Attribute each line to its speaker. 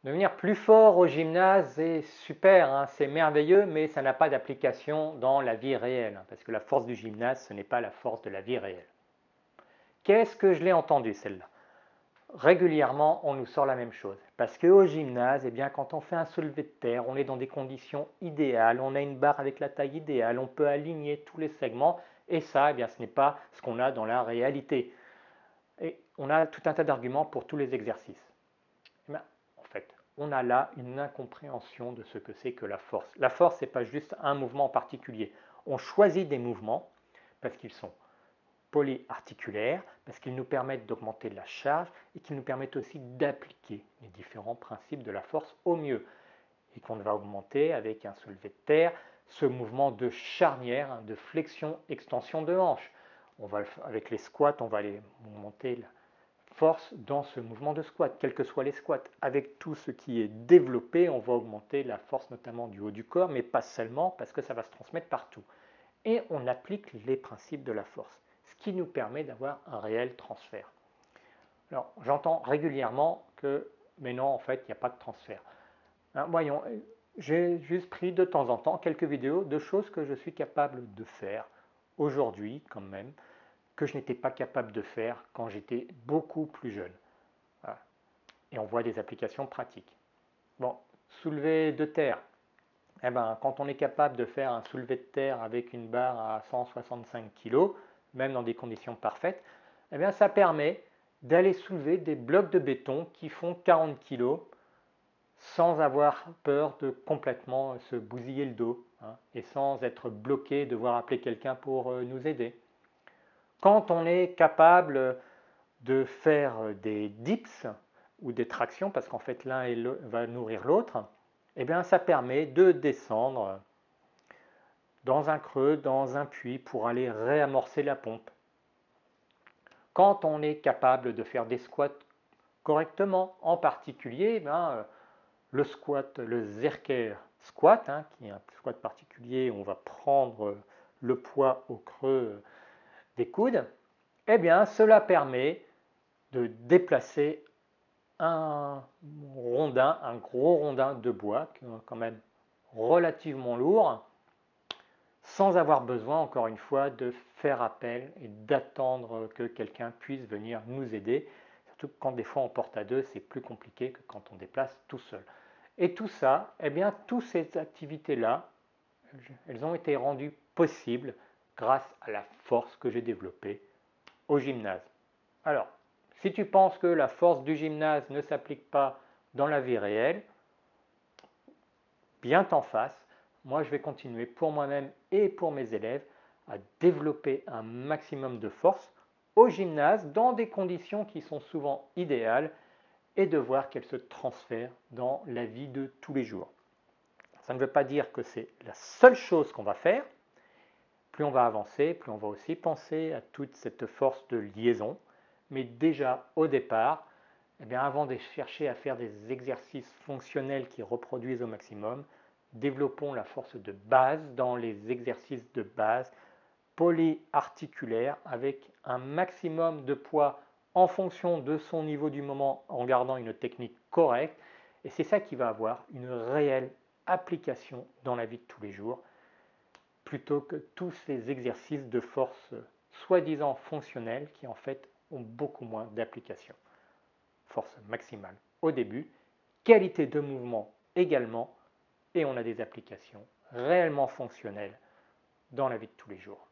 Speaker 1: Devenir plus fort au gymnase, c'est super, hein, c'est merveilleux, mais ça n'a pas d'application dans la vie réelle, hein, parce que la force du gymnase, ce n'est pas la force de la vie réelle. Qu'est-ce que je l'ai entendu celle-là? Régulièrement, on nous sort la même chose. Parce qu'au gymnase, eh bien, quand on fait un soulevé de terre, on est dans des conditions idéales, on a une barre avec la taille idéale, on peut aligner tous les segments, et ça, eh bien, ce n'est pas ce qu'on a dans la réalité. Et on a tout un tas d'arguments pour tous les exercices. Eh bien, en fait, on a là une incompréhension de ce que c'est que la force. La force, ce n'est pas juste un mouvement en particulier. On choisit des mouvements parce qu'ils sont polyarticulaires, parce qu'ils nous permettent d'augmenter la charge et qu'ils nous permettent aussi d'appliquer les différents principes de la force au mieux. Et qu'on va augmenter avec un soulevé de terre ce mouvement de charnière, hein, de flexion-extension de hanche. Avec les squats, on va aller augmenter la force dans ce mouvement de squat, quels que soient les squats. Avec tout ce qui est développé, on va augmenter la force notamment du haut du corps, mais pas seulement, parce que ça va se transmettre partout. Et on applique les principes de la force, ce qui nous permet d'avoir un réel transfert. Alors, j'entends régulièrement que, mais non, en fait, il n'y a pas de transfert. Hein, voyons, j'ai juste pris de temps en temps quelques vidéos de choses que je suis capable de faire aujourd'hui, quand même, que je n'étais pas capable de faire quand j'étais beaucoup plus jeune. Voilà. Et on voit des applications pratiques. Bon, soulever de terre. Eh ben, quand on est capable de faire un soulevé de terre avec une barre à 165 kg, même dans des conditions parfaites, eh bien, ça permet d'aller soulever des blocs de béton qui font 40 kg sans avoir peur de complètement se bousiller le dos, hein, et sans être bloqué, devoir appeler quelqu'un pour nous aider. Quand on est capable de faire des dips ou des tractions, parce qu'en fait l'un va nourrir l'autre, eh bien ça permet de descendre dans un creux, dans un puits pour aller réamorcer la pompe. Quand on est capable de faire des squats correctement, en particulier le squat, le Zercher squat, hein, qui est un squat particulier où on va prendre le poids au creux des coudes, eh bien cela permet de déplacer un rondin, un gros rondin de bois, quand même relativement lourd, sans avoir besoin, encore une fois, de faire appel et d'attendre que quelqu'un puisse venir nous aider. Surtout que quand des fois on porte à deux, c'est plus compliqué que quand on déplace tout seul. Et tout ça, eh bien, toutes ces activités-là, elles ont été rendues possibles grâce à la force que j'ai développée au gymnase. Alors, si tu penses que la force du gymnase ne s'applique pas dans la vie réelle, bien t'en face. Moi, je vais continuer pour moi-même et pour mes élèves à développer un maximum de force au gymnase dans des conditions qui sont souvent idéales et de voir qu'elles se transfèrent dans la vie de tous les jours. Ça ne veut pas dire que c'est la seule chose qu'on va faire. Plus on va avancer, plus on va aussi penser à toute cette force de liaison. Mais déjà au départ, eh bien, avant de chercher à faire des exercices fonctionnels qui reproduisent au maximum, développons la force de base dans les exercices de base polyarticulaires avec un maximum de poids en fonction de son niveau du moment en gardant une technique correcte. Et c'est ça qui va avoir une réelle application dans la vie de tous les jours plutôt que tous ces exercices de force soi-disant fonctionnels qui en fait ont beaucoup moins d'application. Force maximale au début, qualité de mouvement également, et on a des applications réellement fonctionnelles dans la vie de tous les jours.